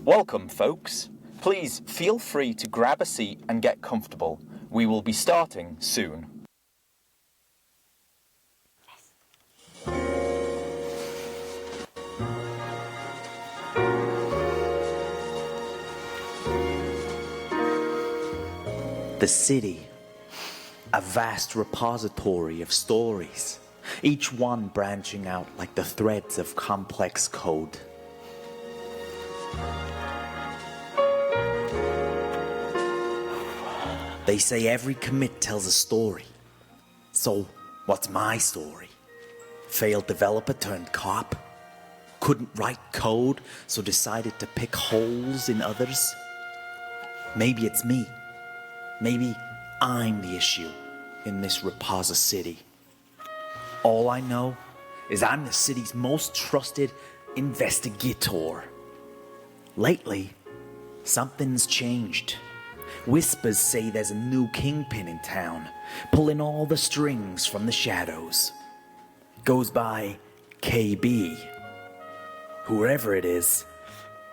Welcome, folks. Please feel free to grab a seat and get comfortable. We will be starting soon. The city, a vast repository of stories, each one branching out like the threads of complex code. They say every commit tells a story. So, what's my story? Failed developer turned cop? Couldn't write code, so decided to pick holes in others? Maybe it's me. Maybe I'm the issue in this repository. All I know is I'm the city's most trusted InvestiGITor. Lately, something's changed. Whispers say there's a new kingpin in town, pulling all the strings from the shadows. Goes by KB. Whoever it is,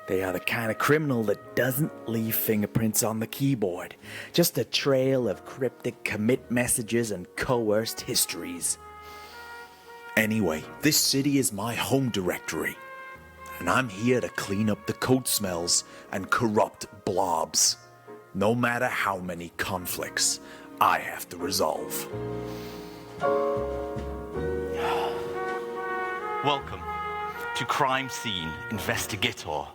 they are the kind of criminal that doesn't leave fingerprints on the keyboard, just a trail of cryptic commit messages and coerced histories. Anyway, this city is my home directory, and I'm here to clean up the code smells and corrupt blobs, no matter how many conflicts I have to resolve. Welcome to Crime Scene InvestiGITor,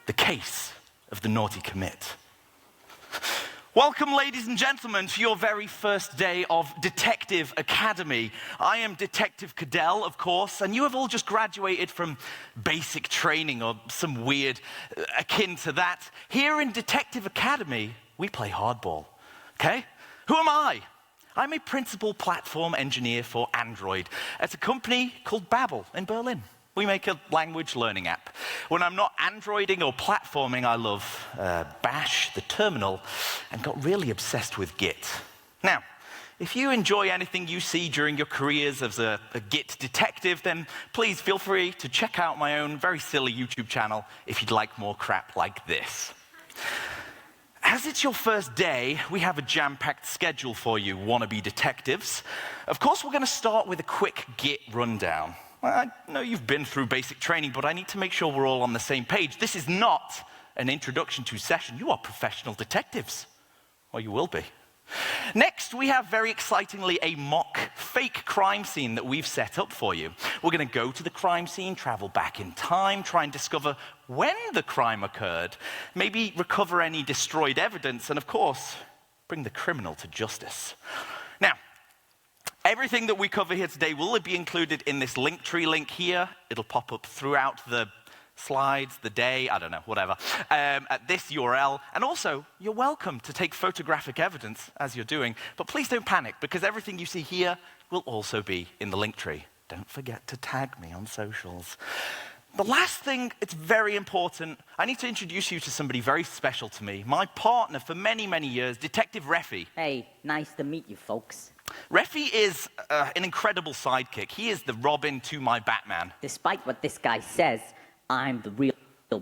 the case of the naughty commit. Welcome, ladies and gentlemen, to your very first day of Detective Academy. I am Detective Cadell, of course, and you have all just graduated from basic training or some weird akin to that. Here in Detective Academy, we play hardball, okay? Who am I? I'm a principal platform engineer for Android at a company called Babel in Berlin. We make a language learning app. When I'm not Androiding or platforming, I love Bash, the terminal, and got really obsessed with Git. Now, if you enjoy anything you see during your careers as a Git detective, then please feel free to check out my own very silly YouTube channel if you'd like more crap like this. As it's your first day, we have a jam-packed schedule for you wannabe detectives. Of course, we're going to start with a quick Git rundown. I know you've been through basic training, but I need to make sure we're all on the same page. This is not an introduction to session. You are professional detectives, or you will be. Next, we have very excitingly a mock fake crime scene that we've set up for you. We're going to go to the crime scene, travel back in time, try and discover when the crime occurred, maybe recover any destroyed evidence, and of course, bring the criminal to justice. Now, everything that we cover here today will be included in this Linktree link here. It'll pop up throughout the slides, the day, I don't know, whatever, at this URL. And also, you're welcome to take photographic evidence as you're doing, but please don't panic, because everything you see here will also be in the Linktree. Don't forget to tag me on socials. The last thing, it's very important, I need to introduce you to somebody very special to me, my partner for many, many years, Detective Refi. Hey, nice to meet you, folks. Refi is an incredible sidekick. He is the Robin to my Batman. Despite what this guy says, I'm the real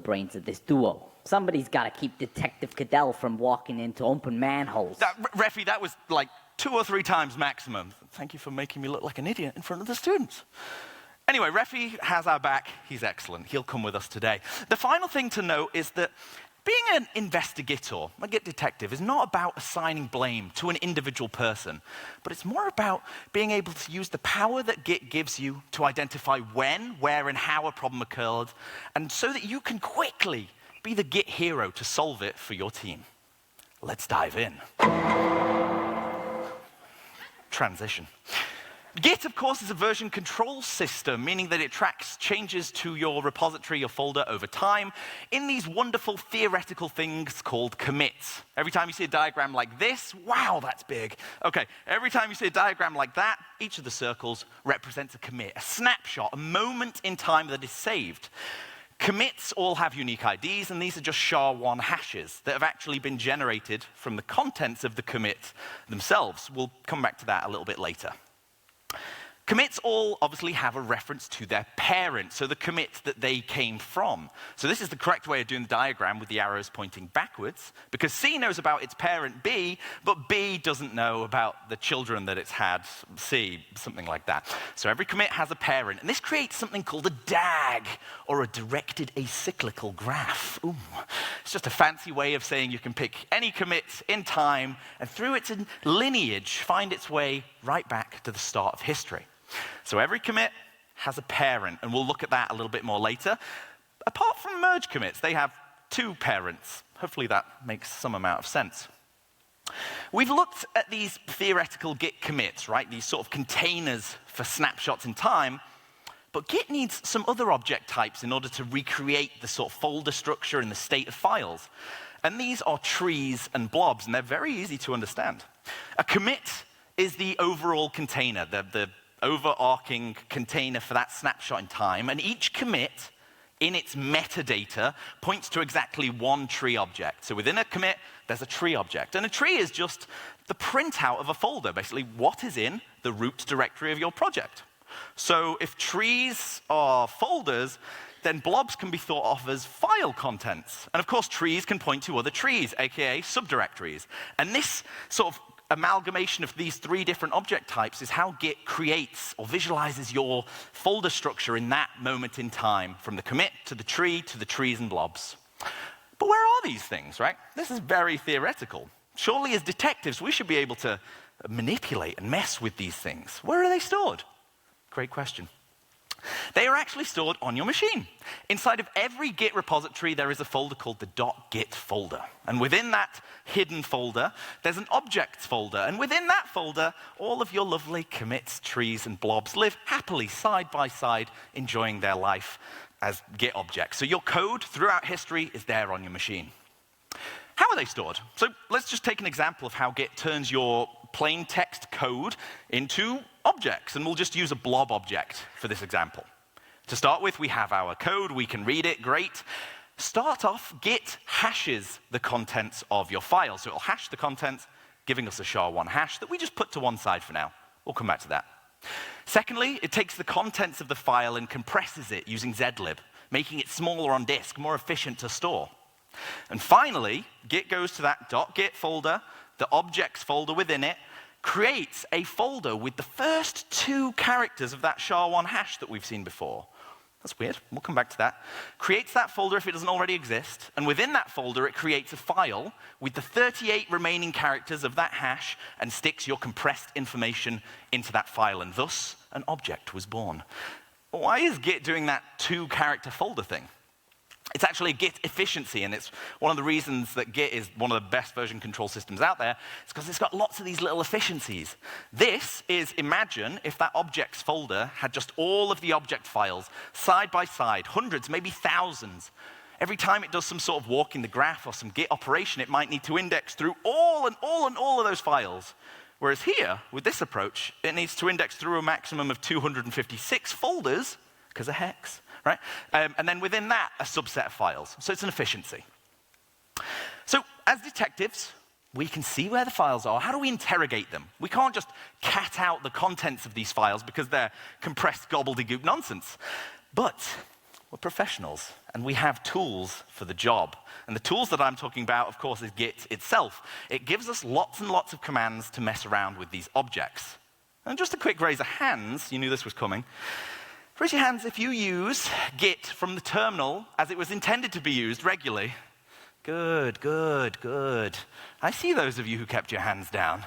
brains of this duo. Somebody's got to keep Detective Cadell from walking into open manholes. Refi, that was like 2 or 3 times maximum. Thank you for making me look like an idiot in front of the students. Anyway, Refi has our back. He's excellent. He'll come with us today. The final thing to note is that being an investigator, a Git detective, is not about assigning blame to an individual person, but it's more about being able to use the power that Git gives you to identify when, where, and how a problem occurred, and so that you can quickly be the Git hero to solve it for your team. Let's dive in. Transition. Git, of course, is a version control system, meaning that it tracks changes to your repository, your folder, over time in these wonderful theoretical things called commits. Every time you see a diagram like this, wow, that's big. Okay, every time you see a diagram like that, each of the circles represents a commit, a snapshot, a moment in time that is saved. Commits all have unique IDs, and these are just SHA-1 hashes that have actually been generated from the contents of the commit themselves. We'll come back to that a little bit later. Commits all obviously have a reference to their parent, so the commit that they came from. So this is the correct way of doing the diagram with the arrows pointing backwards, because C knows about its parent B, but B doesn't know about the children that it's had, C, something like that. So every commit has a parent, and this creates something called a DAG, or a directed acyclical graph. Ooh. It's just a fancy way of saying you can pick any commit in time, and through its lineage, find its way right back to the start of history. So every commit has a parent, and we'll look at that a little bit more later. Apart from merge commits, they have two parents. Hopefully that makes some amount of sense. We've looked at these theoretical Git commits, right? These sort of containers for snapshots in time. But Git needs some other object types in order to recreate the sort of folder structure and the state of files. And these are trees and blobs, and they're very easy to understand. A commit is the overall container, the overarching container for that snapshot in time, and each commit in its metadata points to exactly one tree object. So within a commit, there's a tree object. And a tree is just the printout of a folder, basically what is in the root directory of your project. So if trees are folders, then blobs can be thought of as file contents. And of course, trees can point to other trees, aka subdirectories. And this sort of amalgamation of these three different object types is how Git creates or visualizes your folder structure in that moment in time, from the commit to the tree to the trees and blobs. But where are these things, right? This is very theoretical. Surely as detectives, we should be able to manipulate and mess with these things. Where are they stored? Great question. They are actually stored on your machine. Inside of every Git repository, there is a folder called the .git folder. And within that hidden folder, there's an objects folder. And within that folder, all of your lovely commits, trees, and blobs live happily side by side, enjoying their life as Git objects. So your code throughout history is there on your machine. How are they stored? So let's just take an example of how Git turns your plain text code into objects, and we'll just use a blob object for this example. To start with, we have our code, we can read it, great. Start off, Git hashes the contents of your file. So it'll hash the contents, giving us a SHA-1 hash that we just put to one side for now. We'll come back to that. Secondly, it takes the contents of the file and compresses it using zlib, making it smaller on disk, more efficient to store. And finally, Git goes to that .git folder, the objects folder within it, creates a folder with the first two characters of that SHA-1 hash that we've seen before. That's weird. We'll come back to that. Creates that folder if it doesn't already exist, and within that folder, it creates a file with the 38 remaining characters of that hash and sticks your compressed information into that file, and thus, an object was born. Why is Git doing that two-character folder thing? It's actually Git efficiency, and it's one of the reasons that Git is one of the best version control systems out there. It's because it's got lots of these little efficiencies. This is, imagine if that objects folder had just all of the object files side by side, hundreds, maybe thousands. Every time it does some sort of walking the graph or some Git operation, it might need to index through all of those files. Whereas here, with this approach, it needs to index through a maximum of 256 folders, because of hex. Right? And then within that, a subset of files. So it's an efficiency. So as detectives, we can see where the files are. How do we interrogate them? We can't just cat out the contents of these files because they're compressed gobbledygook nonsense. But we're professionals, and we have tools for the job. And the tools that I'm talking about, of course, is Git itself. It gives us lots and lots of commands to mess around with these objects. And just a quick raise of hands, you knew this was coming. Raise your hands if you use Git from the terminal as it was intended to be used regularly. Good, good, good. I see those of you who kept your hands down.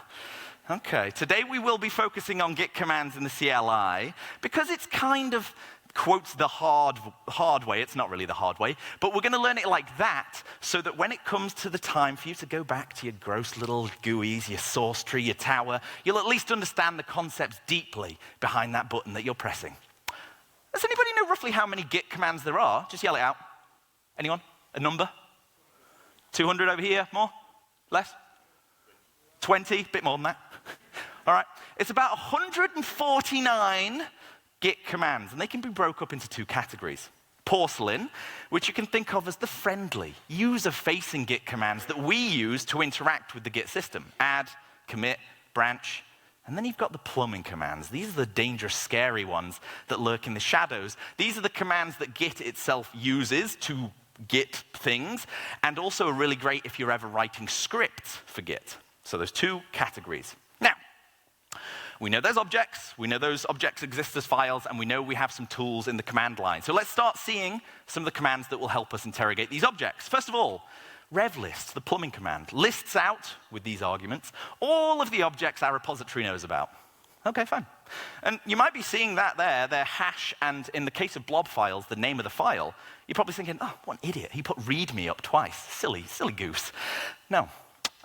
Okay, today we will be focusing on Git commands in the CLI because it's kind of, quotes, the hard way. It's not really the hard way, but we're going to learn it like that so that when it comes to the time for you to go back to your gross little GUIs, your source tree, your tower, you'll at least understand the concepts deeply behind that button that you're pressing. Does anybody know roughly how many Git commands there are? Just yell it out. Anyone? A number? 200 over here? More? Less? 20? Bit more than that. All right. It's about 149 Git commands, and they can be broken up into two categories. Porcelain, which you can think of as the friendly, user-facing Git commands that we use to interact with the Git system. Add, commit, branch, And then you've got the plumbing commands. These are the dangerous, scary ones that lurk in the shadows. These are the commands that Git itself uses to Git things, and also are really great if you're ever writing scripts for Git. So there's two categories. Now, we know there's objects, we know those objects exist as files, and we know we have some tools in the command line. So let's start seeing some of the commands that will help us interrogate these objects. First of all, revlist, the plumbing command, lists out, with these arguments, all of the objects our repository knows about. Okay, fine. And you might be seeing that there, their hash, and in the case of blob files, the name of the file. You're probably thinking, oh, what an idiot, he put readme up twice. Silly goose. No,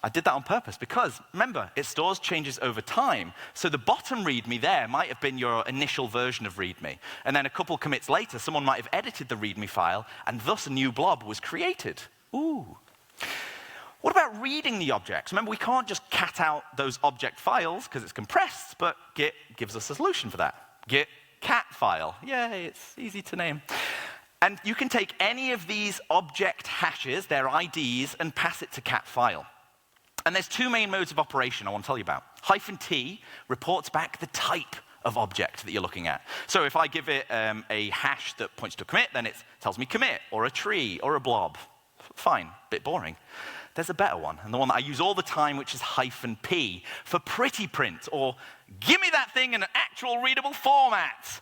I did that on purpose because, remember, it stores changes over time. So the bottom readme there might have been your initial version of readme. And then a couple commits later, someone might have edited the readme file, and thus a new blob was created. Ooh. What about reading the objects? Remember, we can't just cat out those object files because it's compressed, but Git gives us a solution for that. Git cat file. Yay, it's easy to name. And you can take any of these object hashes, their IDs, and pass it to cat file. And there's two main modes of operation I want to tell you about. -t reports back the type of object that you're looking at. So if I give it a hash that points to a commit, then it tells me commit, or a tree, or a blob. Fine, bit boring. There's a better one, and the one that I use all the time, which is -p, for pretty print, or give me that thing in an actual readable format.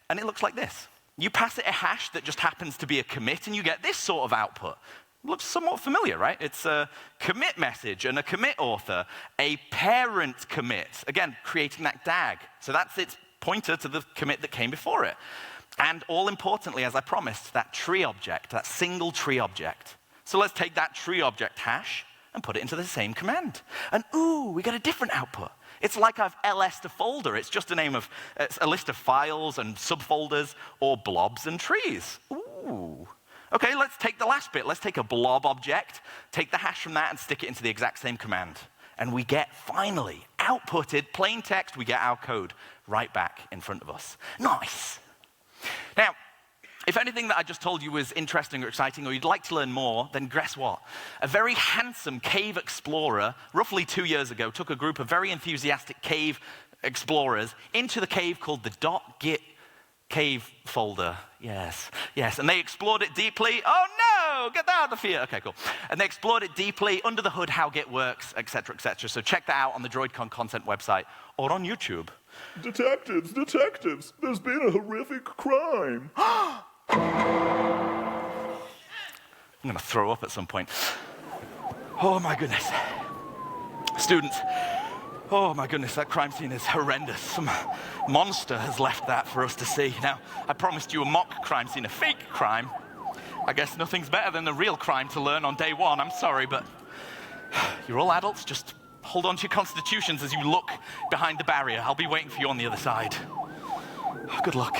And it looks like this. You pass it a hash that just happens to be a commit, and you get this sort of output. Looks somewhat familiar, right? It's a commit message and a commit author, a parent commit, again, creating that DAG. So that's its pointer to the commit that came before it. And all importantly, as I promised, that tree object, that single tree object. So let's take that tree object hash and put it into the same command. And ooh, we get a different output. It's like I've LS'd a folder. It's just it's a list of files and subfolders, or blobs and trees. Ooh. Okay, let's take the last bit. Let's take a blob object, take the hash from that, and stick it into the exact same command. And we get, finally, outputted, plain text, we get our code right back in front of us. Nice. Now, if anything that I just told you was interesting or exciting, or you'd like to learn more, then guess what? A very handsome cave explorer, roughly 2 years ago, took a group of very enthusiastic cave explorers into the cave called the .git cave folder. Yes, and they explored it deeply. Oh no, get that out of the fear. Okay, cool. And they explored it deeply, under the hood, how Git works, etc., etc. So check that out on the DroidCon content website, or on YouTube. Detectives, there's been a horrific crime. I'm going to throw up at some point. Oh my goodness. Students, oh my goodness, that crime scene is horrendous. Some monster has left that for us to see. Now, I promised you a mock crime scene, a fake crime. I guess nothing's better than the real crime to learn on day one. I'm sorry, but you're all adults. Just hold on to your constitutions as you look behind the barrier. I'll be waiting for you on the other side. Good luck.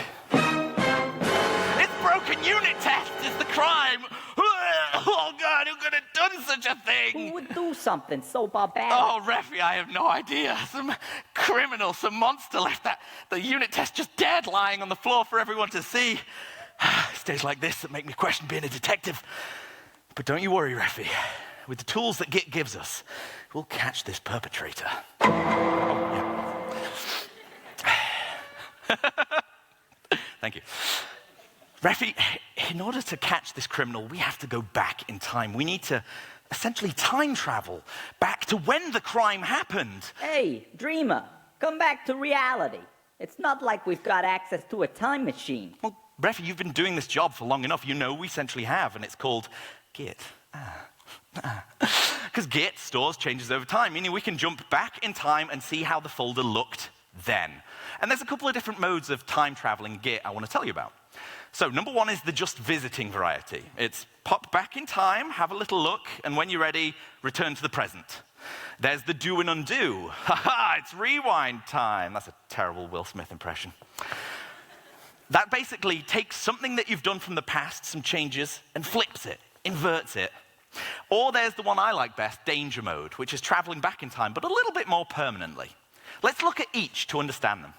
Broken unit test is the crime. Oh God, who could have done such a thing? Who would do something so barbaric? Oh, Refi, I have no idea. Some criminal, some monster left the unit test just dead, lying on the floor for everyone to see. It's days like this that make me question being a detective. But don't you worry, Refi. With the tools that Git gives us, we'll catch this perpetrator. Oh, yeah. Thank you. Refi, in order to catch this criminal, we have to go back in time. We need to essentially time travel back to when the crime happened. Hey, dreamer, come back to reality. It's not like we've got access to a time machine. Well, Refi, you've been doing this job for long enough. You know we essentially have, and it's called Git. Because Git stores changes over time, meaning we can jump back in time and see how the folder looked then. And there's a couple of different modes of time traveling in Git I want to tell you about. So number one is the just visiting variety. It's pop back in time, have a little look, and when you're ready, return to the present. There's the do and undo. It's rewind time. That's a terrible Will Smith impression. That basically takes something that you've done from the past, some changes, and flips it, inverts it. Or there's the one I like best, danger mode, which is traveling back in time, but a little bit more permanently. Let's look at each to understand them.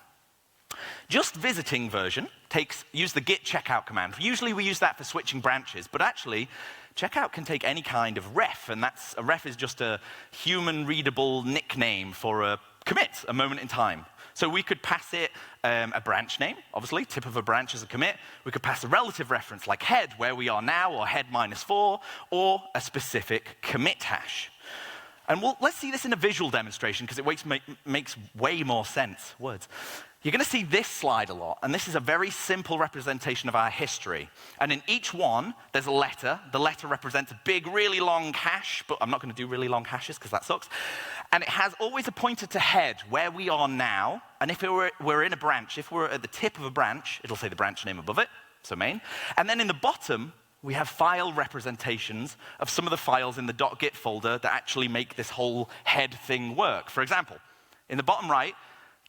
Just visiting version use the git checkout command. Usually we use that for switching branches, but actually checkout can take any kind of ref, and a ref is just a human readable nickname for a commits, a moment in time. So we could pass it a branch name, obviously, tip of a branch as a commit. We could pass a relative reference like head, where we are now, or head -4, or a specific commit hash. And let's see this in a visual demonstration, because it makes way more sense. Words. You're going to see this slide a lot, and this is a very simple representation of our history. And in each one, there's a letter. The letter represents a big, really long hash, but I'm not going to do really long hashes, because that sucks. And it has always a pointer to head, where we are now. And if we're in a branch, if we're at the tip of a branch, it'll say the branch name above it, so main. And then in the bottom, we have file representations of some of the files in the .git folder that actually make this whole head thing work. For example, in the bottom right,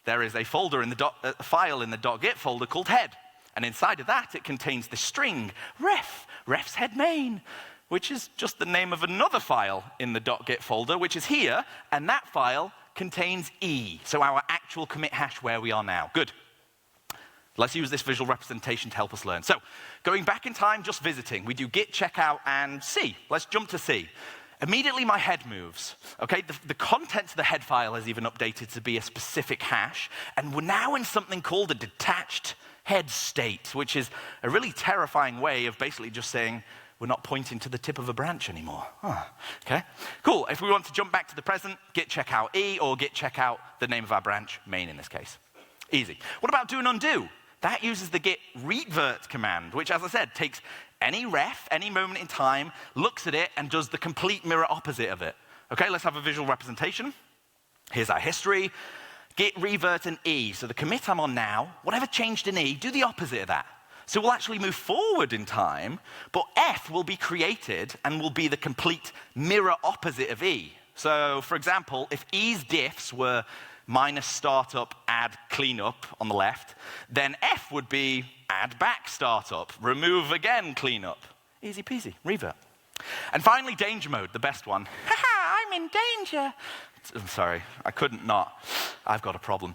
there is a folder in the file in the .git folder called head. And inside of that, it contains the string ref's head main, which is just the name of another file in the .git folder, which is here, and that file contains E, so our actual commit hash where we are now. Good. Let's use this visual representation to help us learn. So, going back in time, just visiting, we do git checkout and C. Let's jump to C. Immediately my head moves, okay? The content of the head file has even updated to be a specific hash, and we're now in something called a detached head state, which is a really terrifying way of basically just saying we're not pointing to the tip of a branch anymore. Okay, cool. If we want to jump back to the present, git checkout E, or git checkout the name of our branch, main in this case. Easy. What about do and undo? That uses the git revered command, which, as I said, takes any ref, any moment in time, looks at it, and does the complete mirror opposite of it. Okay, let's have a visual representation. Here's our history. Git revert and E. So the commit I'm on now, whatever changed in E, do the opposite of that. So we'll actually move forward in time, but F will be created and will be the complete mirror opposite of E. So, for example, if E's diffs were minus startup, add cleanup on the left, then F would be add back startup, remove again cleanup. Easy peasy, revert. And finally, danger mode, the best one. Haha, I'm in danger. I'm sorry, I couldn't not. I've got a problem.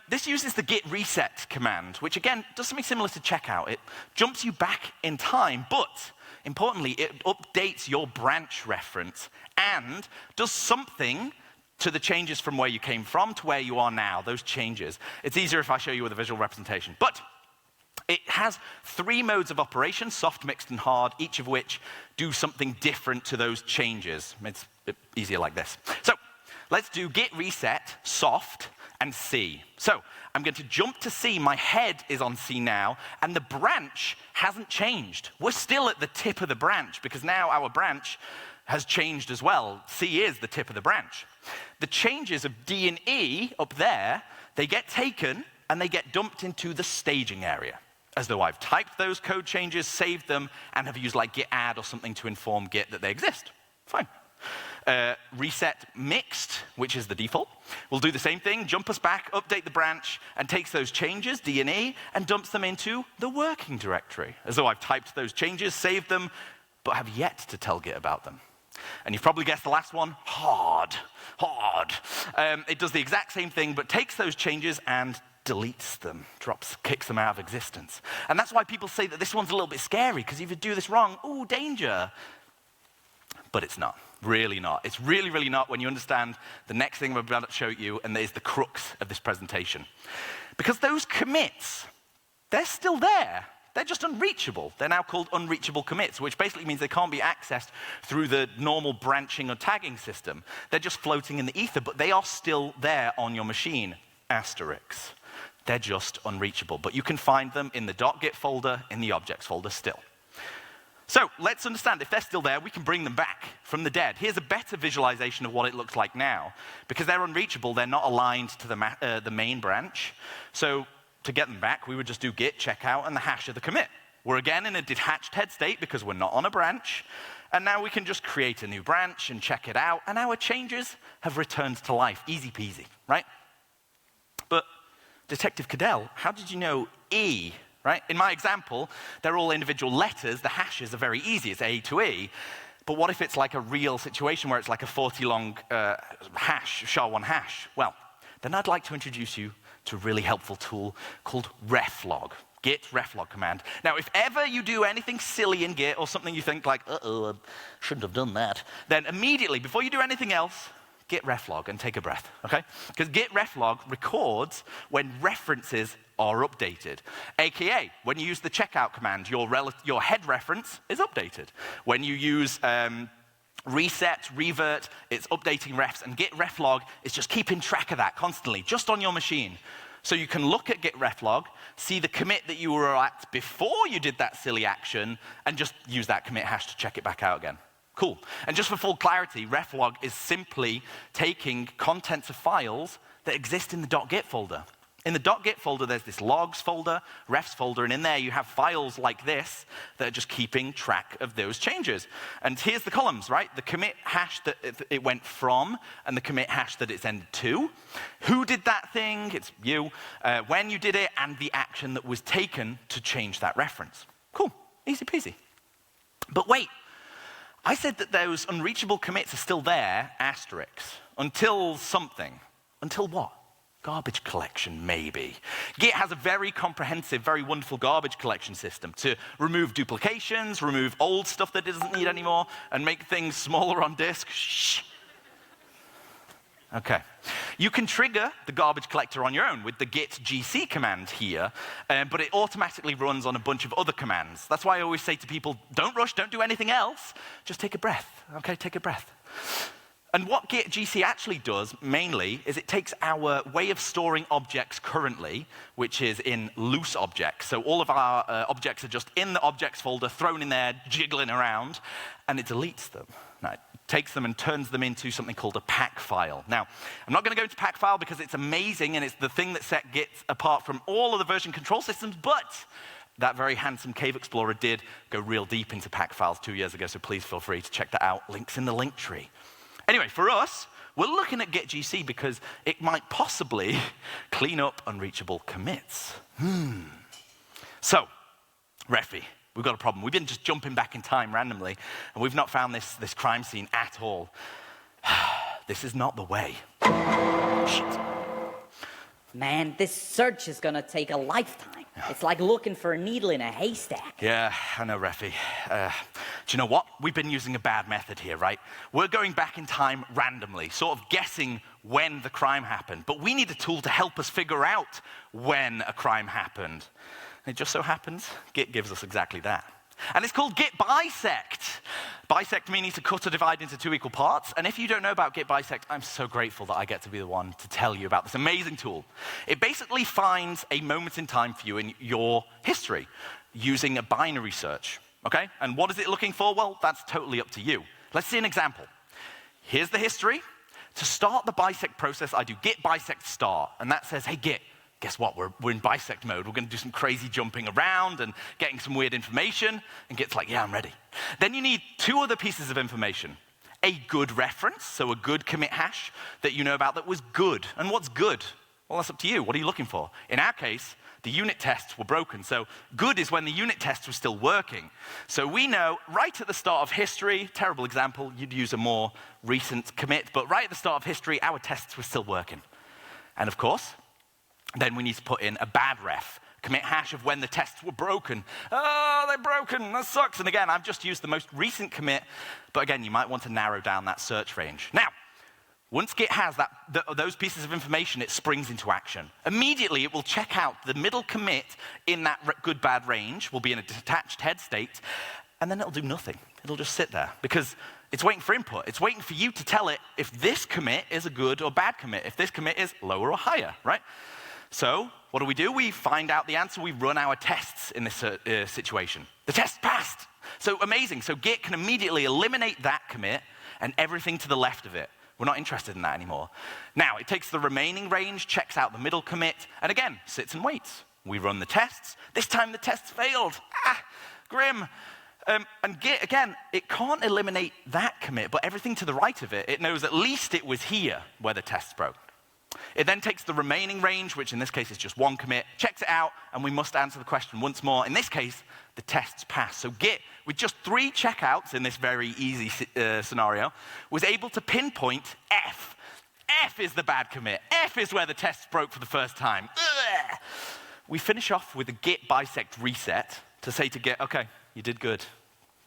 This uses the git reset command, which again does something similar to checkout. It jumps you back in time, but importantly, it updates your branch reference and does something to the changes from where you came from to where you are now, those changes. It's easier if I show you with a visual representation. But it has 3 modes of operation, soft, mixed, and hard, each of which do something different to those changes. It's easier like this. So let's do git reset, soft, and C. So I'm going to jump to C. My head is on C now, and the branch hasn't changed. We're still at the tip of the branch, because now our branch has changed as well. C is the tip of the branch. The changes of D and E up there, they get taken and they get dumped into the staging area, as though I've typed those code changes, saved them, and have used like git add or something to inform Git that they exist. Fine. Reset mixed, which is the default, will do the same thing, jump us back, update the branch, and takes those changes, D and E, and dumps them into the working directory, as though I've typed those changes, saved them, but have yet to tell Git about them. And you've probably guessed the last one, hard. It does the exact same thing, but takes those changes and deletes them, kicks them out of existence. And that's why people say that this one's a little bit scary, because if you do this wrong, ooh, danger. But it's not, really not. It's really, really not when you understand the next thing I'm about to show you, and that is the crux of this presentation. Because those commits, they're still there. They're just unreachable. They're now called unreachable commits, which basically means they can't be accessed through the normal branching or tagging system. They're just floating in the ether, but they are still there on your machine. Asterisks. They're just unreachable, but you can find them in the .git folder, in the objects folder still. So let's understand, if they're still there, we can bring them back from the dead. Here's a better visualization of what it looks like now. Because they're unreachable, they're not aligned to the main branch. So to get them back, we would just do git checkout and the hash of the commit. We're again in a detached head state because we're not on a branch. And now we can just create a new branch and check it out, and our changes have returned to life. Easy peasy, right? But Detective Cadell, how did you know E, right? In my example, they're all individual letters. The hashes are very easy. It's A to E. But what if it's like a real situation where it's like a 40-long hash, SHA-1 hash? Well, then I'd like to introduce you to a really helpful tool called reflog. Git reflog command. Now, if ever you do anything silly in Git or something you think like, uh-oh, I shouldn't have done that, then immediately, before you do anything else, git reflog and take a breath, okay? Because git reflog records when references are updated, aka when you use the checkout command, your head reference is updated. When you use reset, revert, it's updating refs, and git reflog is just keeping track of that constantly, just on your machine. So you can look at git reflog, see the commit that you were at before you did that silly action, and just use that commit hash to check it back out again. Cool. And just for full clarity, reflog is simply taking contents of files that exist in the .git folder. In the .git folder, there's this logs folder, refs folder, and in there you have files like this that are just keeping track of those changes. And here's the columns, right? The commit hash that it went from, and the commit hash that it's ended to. Who did that thing? It's you. When you did it, and the action that was taken to change that reference. Cool. Easy peasy. But wait. I said that those unreachable commits are still there, asterisks, until something. Until what? Garbage collection, maybe. Git has a very comprehensive, very wonderful garbage collection system to remove duplications, remove old stuff that it doesn't need anymore, and make things smaller on disk. Shh. Okay. You can trigger the garbage collector on your own with the git gc command here, but it automatically runs on a bunch of other commands. That's why I always say to people, don't rush, don't do anything else, just take a breath. Okay, take a breath. And what git gc actually does, mainly, is it takes our way of storing objects currently, which is in loose objects. So all of our objects are just in the objects folder, thrown in there, jiggling around, and it deletes them. Now, it takes them and turns them into something called a pack file. Now, I'm not going to go into pack file because it's amazing, and it's the thing that set Git apart from all of the version control systems, but that very handsome Cave Explorer did go real deep into pack files 2 years ago, so please feel free to check that out. Links in the link tree. Anyway, for us, we're looking at git gc because it might possibly clean up unreachable commits. So, Refi, we've got a problem. We've been just jumping back in time randomly, and we've not found this crime scene at all. This is not the way. Shit. Man, this search is gonna take a lifetime. It's like looking for a needle in a haystack. Yeah, I know, Refi. Do you know what? We've been using a bad method here, right? We're going back in time randomly, sort of guessing when the crime happened. But we need a tool to help us figure out when a crime happened. And it just so happens, Git gives us exactly that. And it's called Git bisect. Bisect meaning to cut or divide into 2 equal parts. And if you don't know about Git bisect, I'm so grateful that I get to be the one to tell you about this amazing tool. It basically finds a moment in time for you in your history using a binary search, okay? And what is it looking for? Well, that's totally up to you. Let's see an example. Here's the history. To start the bisect process, I do Git bisect start. And that says, hey, Git, guess what? We're in bisect mode. We're going to do some crazy jumping around and getting some weird information. And Git's like, yeah, I'm ready. Then you need 2 other pieces of information. A good reference, so a good commit hash that you know about that was good. And what's good? Well, that's up to you. What are you looking for? In our case, the unit tests were broken. So good is when the unit test was still working. So we know right at the start of history, terrible example, you'd use a more recent commit, but right at the start of history, our tests were still working. And of course, then we need to put in a bad ref, commit hash of when the tests were broken. Oh, they're broken, that sucks. And again, I've just used the most recent commit, but again, you might want to narrow down that search range. Now, once Git has those pieces of information, it springs into action. Immediately, it will check out the middle commit in that good-bad range, will be in a detached head state, and then it'll do nothing. It'll just sit there because it's waiting for input. It's waiting for you to tell it if this commit is a good or bad commit, if this commit is lower or higher, right? So what do? We find out the answer. We run our tests in this situation. The test passed. So amazing. So Git can immediately eliminate that commit and everything to the left of it. We're not interested in that anymore. Now, it takes the remaining range, checks out the middle commit, and again, sits and waits. We run the tests. This time the tests failed. Grim. And Git, again, it can't eliminate that commit, but everything to the right of it, it knows at least it was here where the tests broke. It then takes the remaining range, which in this case is just 1 commit, checks it out, and we must answer the question once more. In this case, the tests pass. So Git, with just 3 checkouts in this very easy scenario, was able to pinpoint F. F is the bad commit. F is where the tests broke for the first time. Ugh. We finish off with a Git bisect reset to say to Git, okay, you did good.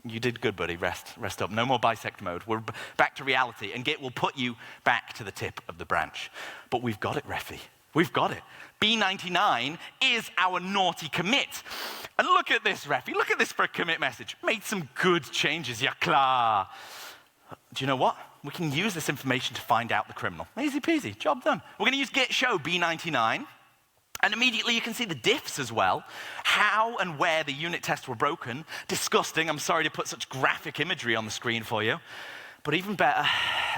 You did good, buddy. Rest up. No more bisect mode. We're back to reality, and Git will put you back to the tip of the branch. But we've got it, Refi. We've got it. B99 is our naughty commit. And look at this, Refi. Look at this for a commit message. Made some good changes, ya klar. Do you know what? We can use this information to find out the criminal. Easy peasy, job done. We're going to use git show B99. And immediately you can see the diffs as well, how and where the unit tests were broken. Disgusting, I'm sorry to put such graphic imagery on the screen for you. But even better,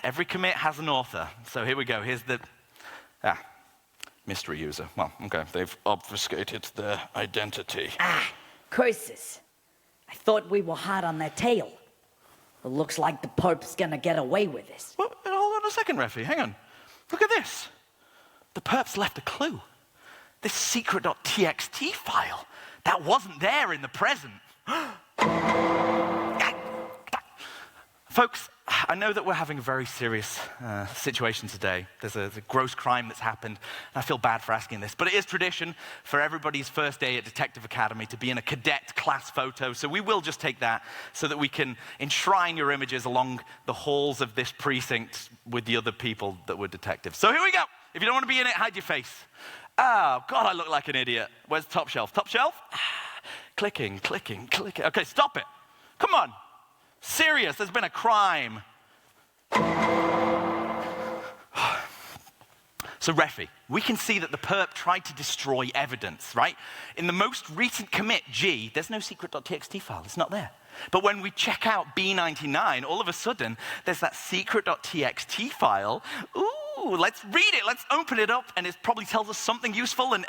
every commit has an author. So here we go, here's the, mystery user. Well, okay, they've obfuscated their identity. Curses. I thought we were hot on their tail. It looks like the perp's gonna get away with this. Well, hold on a second, Refi, hang on. Look at this. The perp's left a clue. This secret.txt file that wasn't there in the present. Folks, I know that we're having a very serious situation today. There's a gross crime that's happened, and I feel bad for asking this, but it is tradition for everybody's first day at Detective Academy to be in a cadet class photo, so we will just take that so that we can enshrine your images along the halls of this precinct with the other people that were detectives. So here we go. If you don't want to be in it, hide your face. Oh, God, I look like an idiot. Where's the top shelf? Top shelf? Clicking. Okay, stop it. Come on. Serious, there's been a crime. So, Refi, we can see that the perp tried to destroy evidence, right? In the most recent commit, G, there's no secret.txt file. It's not there. But when we check out B99, all of a sudden, there's that secret.txt file. Ooh, let's read it. Let's open it up, and it probably tells us something useful. And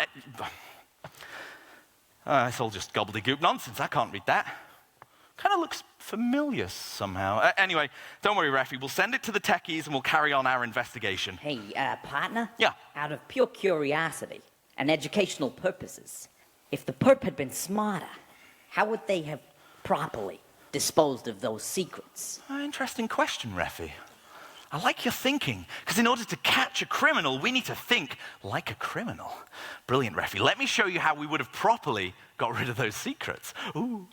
it's all just gobbledygook nonsense. I can't read that. Kind of looks familiar somehow. Anyway, don't worry, Refi. We'll send it to the techies, and we'll carry on our investigation. Hey, partner? Yeah? Out of pure curiosity and educational purposes, if the perp had been smarter, how would they have properly disposed of those secrets? Interesting question, Refi. I like your thinking, because in order to catch a criminal, we need to think like a criminal. Brilliant, Refi. Let me show you how we would have properly got rid of those secrets. Ooh.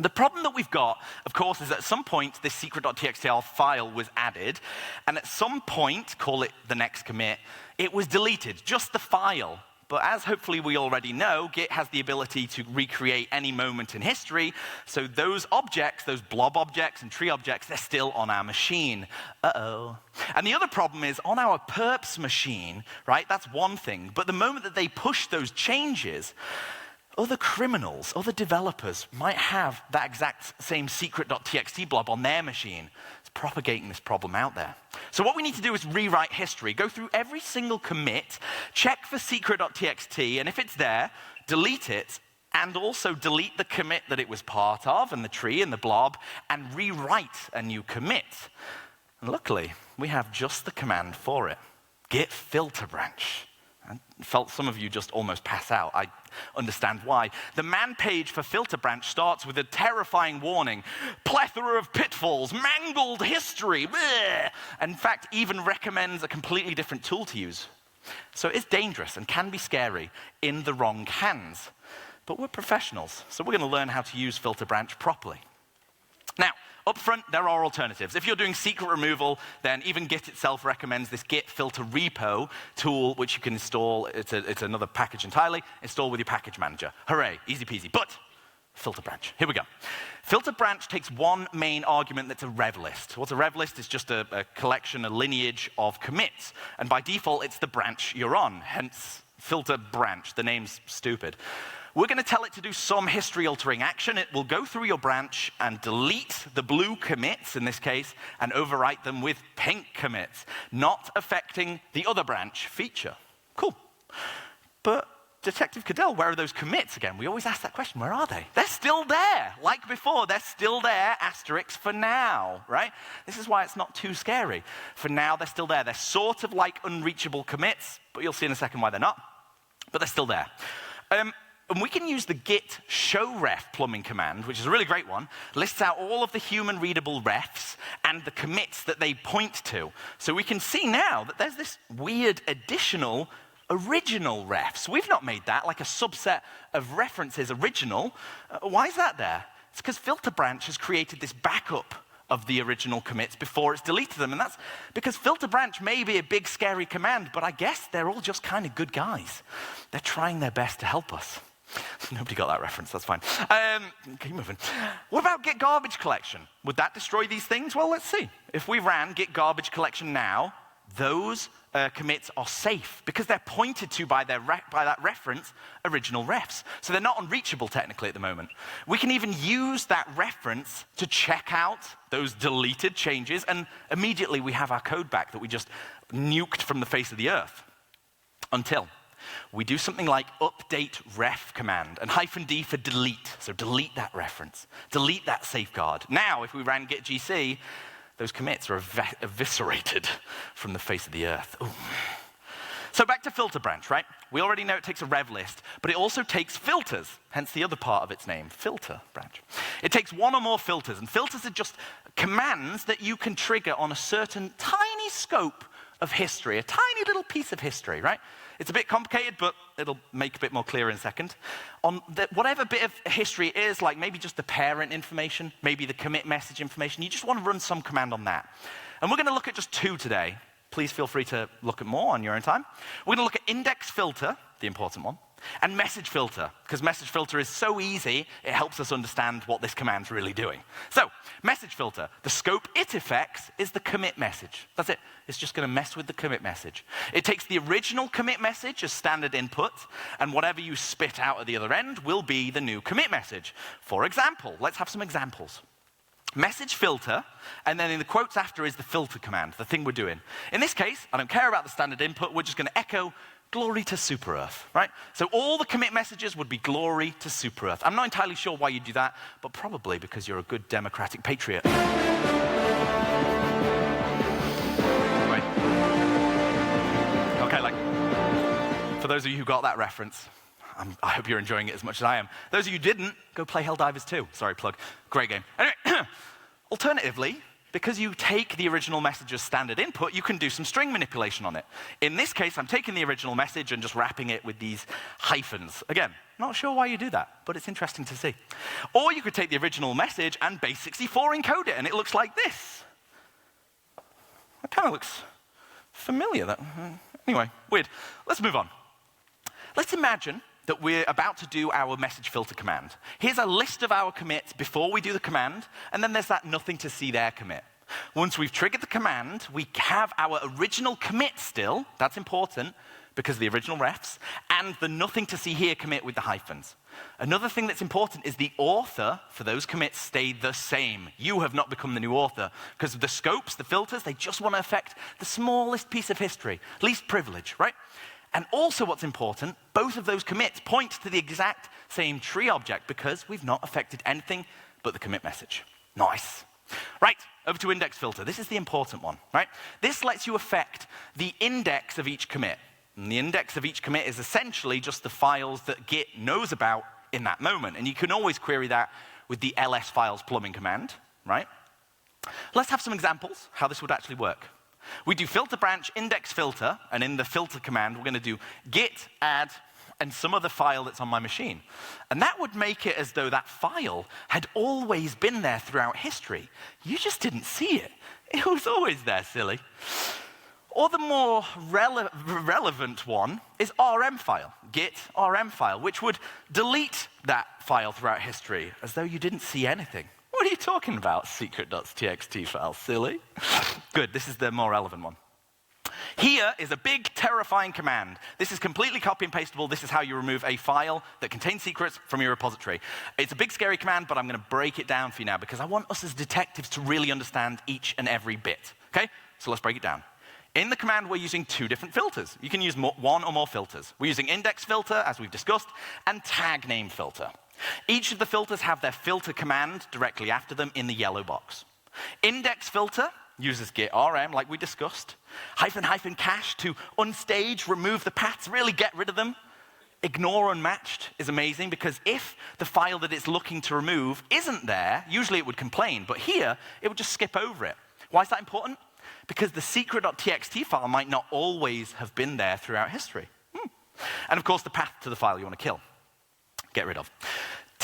The problem that we've got, of course, is that at some point this secret.txt file was added, and at some point, call it the next commit, it was deleted, just the file. But as hopefully we already know, Git has the ability to recreate any moment in history, so those objects, those blob objects and tree objects, they're still on our machine. Uh-oh. And the other problem is, on our perps machine, right, that's one thing, but the moment that they push those changes, other criminals, other developers might have that exact same secret.txt blob on their machine. It's propagating this problem out there. So what we need to do is rewrite history, go through every single commit, check for secret.txt, and if it's there, delete it, and also delete the commit that it was part of, and the tree and the blob, and rewrite a new commit. And luckily, we have just the command for it. Git filter branch. I felt some of you just almost pass out. I understand why. The man page for filter branch starts with a terrifying warning. Plethora of pitfalls, mangled history. Bleh. In fact, even recommends a completely different tool to use. So it's dangerous and can be scary in the wrong hands. But we're professionals, so we're going to learn how to use filter branch properly. Now, up front, there are alternatives. If you're doing secret removal, then even Git itself recommends this git filter repo tool, which you can install. It's another package entirely. Install with your package manager. Hooray, easy peasy. But filter branch, here we go. Filter branch takes one main argument that's a rev list. What's a rev list? It's just a collection, a lineage of commits. And by default, it's the branch you're on, hence filter branch. The name's stupid. We're going to tell it to do some history-altering action. It will go through your branch and delete the blue commits, in this case, and overwrite them with pink commits, not affecting the other branch feature. Cool. But Detective Cadell, where are those commits again? We always ask that question. Where are they? They're still there. Like before, they're still there, asterisk, for now, right? This is why it's not too scary. For now, they're still there. They're sort of like unreachable commits, but you'll see in a second why they're not. But they're still there. And we can use the git show ref plumbing command, which is a really great one, lists out all of the human readable refs and the commits that they point to. So we can see now that there's this weird additional original refs. We've not made that, like a subset of references original. Why is that there? It's because filter branch has created this backup of the original commits before it's deleted them. And that's because filter branch may be a big, scary command, but I guess they're all just kind of good guys. They're trying their best to help us. Nobody got that reference, that's fine. Keep moving. What about git garbage collection? Would that destroy these things? Well, let's see. If we ran git garbage collection now, those commits are safe because they're pointed to by that reference original refs. So they're not unreachable technically at the moment. We can even use that reference to check out those deleted changes, and immediately we have our code back that we just nuked from the face of the earth. Until we do something like update ref command and -d for delete. So delete that reference, delete that safeguard. Now, if we ran git gc, those commits are eviscerated from the face of the earth. Ooh. So back to filter branch, right? We already know it takes a rev list, but it also takes filters, hence the other part of its name, filter branch. It takes one or more filters, and filters are just commands that you can trigger on a certain tiny scope of history, a tiny little piece of history, right? It's a bit complicated, but it'll make a bit more clear in a second. On whatever bit of history it is, like maybe just the parent information, maybe the commit message information, you just want to run some command on that. And we're going to look at just two today. Please feel free to look at more on your own time. We're going to look at index filter, the important one, and message filter, because message filter is so easy, it helps us understand what this command's really doing. So, message filter, the scope it affects is the commit message. That's it. It's just going to mess with the commit message. It takes the original commit message as standard input, and whatever you spit out at the other end will be the new commit message. For example, let's have some examples. Message filter, and then in the quotes after is the filter command, the thing we're doing. In this case, I don't care about the standard input, we're just going to echo glory to super earth, right? So all the commit messages would be glory to super earth. I'm not entirely sure why you do that, but probably because you're a good democratic patriot. Anyway. Okay, like, for those of you who got that reference, I hope you're enjoying it as much as I am. Those of you who didn't, go play Helldivers 2. Sorry, plug. Great game. Anyway, alternatively, because you take the original message as standard input, you can do some string manipulation on it. In this case, I'm taking the original message and just wrapping it with these hyphens. Again, not sure why you do that, but it's interesting to see. Or you could take the original message and base64 encode it, and it looks like this. That kind of looks familiar. Anyway, weird. Let's move on. Let's imagine that we're about to do our message filter command. Here's a list of our commits before we do the command, and then there's that nothing to see there commit. Once we've triggered the command, we have our original commit still, that's important, because of the original refs, and the nothing to see here commit with the hyphens. Another thing that's important is the author for those commits stay the same. You have not become the new author, because of the scopes, the filters, they just want to affect the smallest piece of history, least privilege, right? And also what's important, both of those commits point to the exact same tree object because we've not affected anything but the commit message. Nice. Right, over to index filter. This is the important one, right? This lets you affect the index of each commit. And the index of each commit is essentially just the files that Git knows about in that moment. And you can always query that with the ls files plumbing command, right? Let's have some examples how this would actually work. We do filter branch index filter, and in the filter command, we're going to do git add and some other file that's on my machine. And that would make it as though that file had always been there throughout history. You just didn't see it. It was always there, silly. Or the more relevant one is rm file, git rm file, which would delete that file throughout history as though you didn't see anything. What are you talking about, secret.txt file, silly? Good, this is the more relevant one. Here is a big, terrifying command. This is completely copy and pastable. This is how you remove a file that contains secrets from your repository. It's a big, scary command, but I'm going to break it down for you now because I want us as detectives to really understand each and every bit. Okay, so let's break it down. In the command, we're using two different filters. You can use one or more filters. We're using index filter, as we've discussed, and tag name filter. Each of the filters have their filter command directly after them in the yellow box. Index filter uses git rm, like we discussed. ---- cache to unstage, remove the paths, really get rid of them. Ignore unmatched is amazing because if the file that it's looking to remove isn't there, usually it would complain, but here it would just skip over it. Why is that important? Because the secret.txt file might not always have been there throughout history. And of course, the path to the file you want to kill. Get rid of.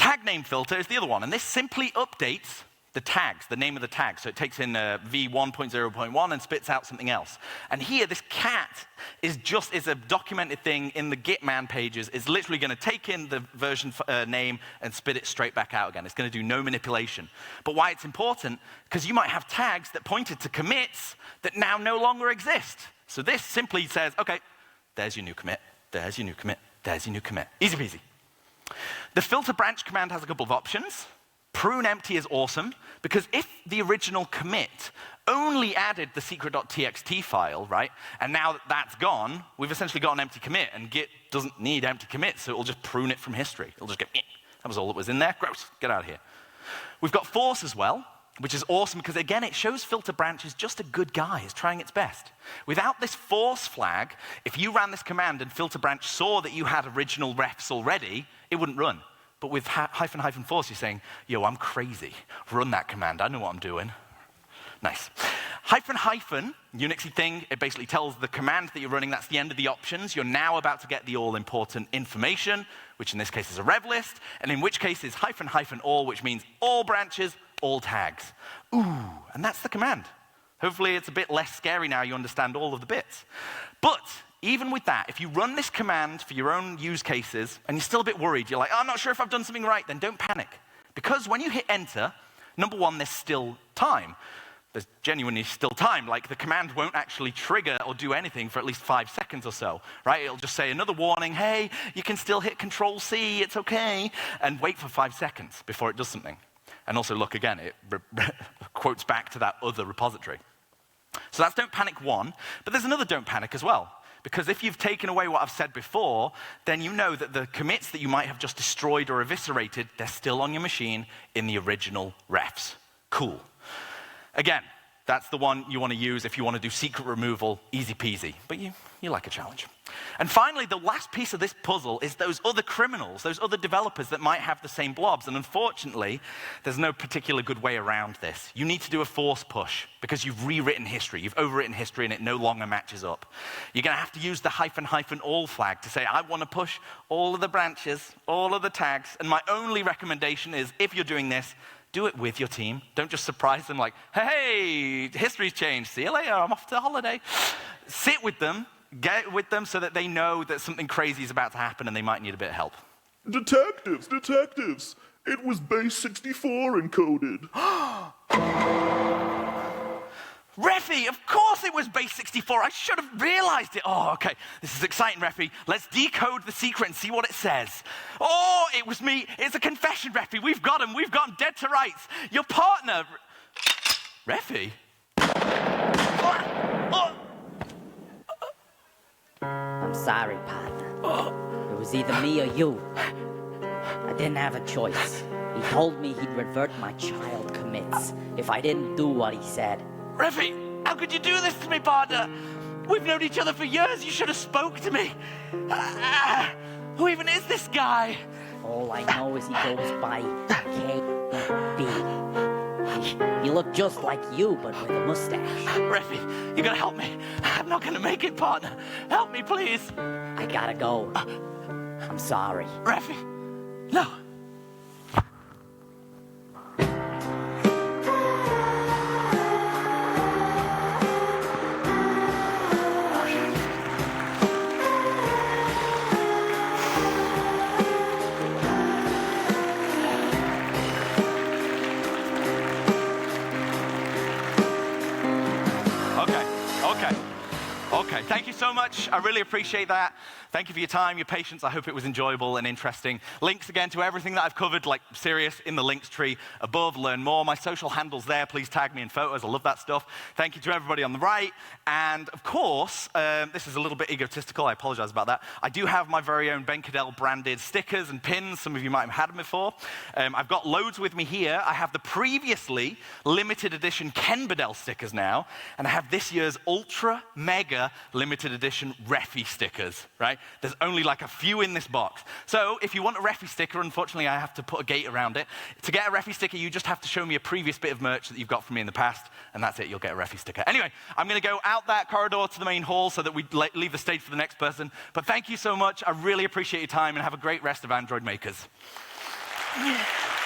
tag name filter is the other one, and this simply updates the tags, the name of the tag. So it takes in v1.0.1 and spits out something else. And here, this cat is a documented thing in the Git man pages. It's literally going to take in the version name and spit it straight back out again. It's going to do no manipulation. But why it's important? Because you might have tags that pointed to commits that now no longer exist. So this simply says, okay, there's your new commit, there's your new commit, there's your new commit. Easy peasy. The filter branch command has a couple of options. Prune empty is awesome, because if the original commit only added the secret.txt file, right, and now that that's gone, we've essentially got an empty commit, and Git doesn't need empty commits, so it'll just prune it from history. It'll just go, that was all that was in there, gross, get out of here. We've got force as well, which is awesome, because again, it shows filter branch is just a good guy, it's trying its best. Without this force flag, if you ran this command and filter branch saw that you had original refs already, it wouldn't run. But with hyphen force, you're saying, yo, I'm crazy. Run that command. I know what I'm doing. Nice. Hyphen, Unixy thing, it basically tells the command that you're running, that's the end of the options. You're now about to get the all-important information, which in this case is a rev list, and in which case is hyphen all, which means all branches, all tags. Ooh, and that's the command. Hopefully it's a bit less scary now, you understand all of the bits. But even with that, if you run this command for your own use cases, and you're still a bit worried, you're like, oh, I'm not sure if I've done something right, then don't panic. Because when you hit enter, number one, there's still time. There's genuinely still time. Like, the command won't actually trigger or do anything for at least 5 seconds or so, right? It'll just say another warning, hey, you can still hit Control-C, it's okay, and wait for 5 seconds before it does something. And also, look, again, it quotes back to that other repository. So that's don't panic one, but there's another don't panic as well. Because if you've taken away what I've said before, then you know that the commits that you might have just destroyed or eviscerated, they're still on your machine in the original refs. Cool. Again, that's the one you want to use if you want to do secret removal, easy peasy. But you like a challenge. And finally, the last piece of this puzzle is those other criminals, those other developers that might have the same blobs. And unfortunately, there's no particular good way around this. You need to do a force push because you've rewritten history. You've overwritten history and it no longer matches up. You're going to have to use the hyphen all flag to say, I want to push all of the branches, all of the tags. And my only recommendation is, if you're doing this, do it with your team. Don't just surprise them like, hey, history's changed. See you later, I'm off to holiday. Sit with them, get with them so that they know that something crazy is about to happen and they might need a bit of help. Detectives! It was base 64 encoded. Reffy, of course it was base 64. I should have realized it. Oh, okay. This is exciting, Reffy. Let's decode the secret and see what it says. Oh, it was me. It's a confession, Reffy. We've got him dead to rights. Your partner... Reffy? I'm sorry, partner. It was either me or you. I didn't have a choice. He told me he'd revert my child commits if I didn't do what he said. Reffy, how could you do this to me, partner? We've known each other for years. You should have spoke to me. Who even is this guy? All I know is he goes by KB. He looked just like you, but with a mustache. Reffy, you gotta help me. I'm not gonna make it, partner. Help me, please. I gotta go. I'm sorry. Reffy, no. Okay, thank you so much. I really appreciate that. Thank you for your time, your patience. I hope it was enjoyable and interesting. Links again to everything that I've covered, like serious, in the links tree above. Learn more. My social handle's there. Please tag me in photos. I love that stuff. Thank you to everybody on the right. And of course, this is a little bit egotistical. I apologize about that. I do have my very own Ben Cadell branded stickers and pins. Some of you might have had them before. I've got loads with me here. I have the previously limited edition Ken Bedell stickers now. And I have this year's ultra mega limited edition Reffy stickers, right? There's only like a few in this box. So if you want a Reffy sticker, unfortunately I have to put a gate around it. To get a Reffy sticker, you just have to show me a previous bit of merch that you've got from me in the past, and that's it, you'll get a Reffy sticker. Anyway, I'm gonna go out that corridor to the main hall so that we leave the stage for the next person. But thank you so much, I really appreciate your time, and have a great rest of Android makers. Yeah.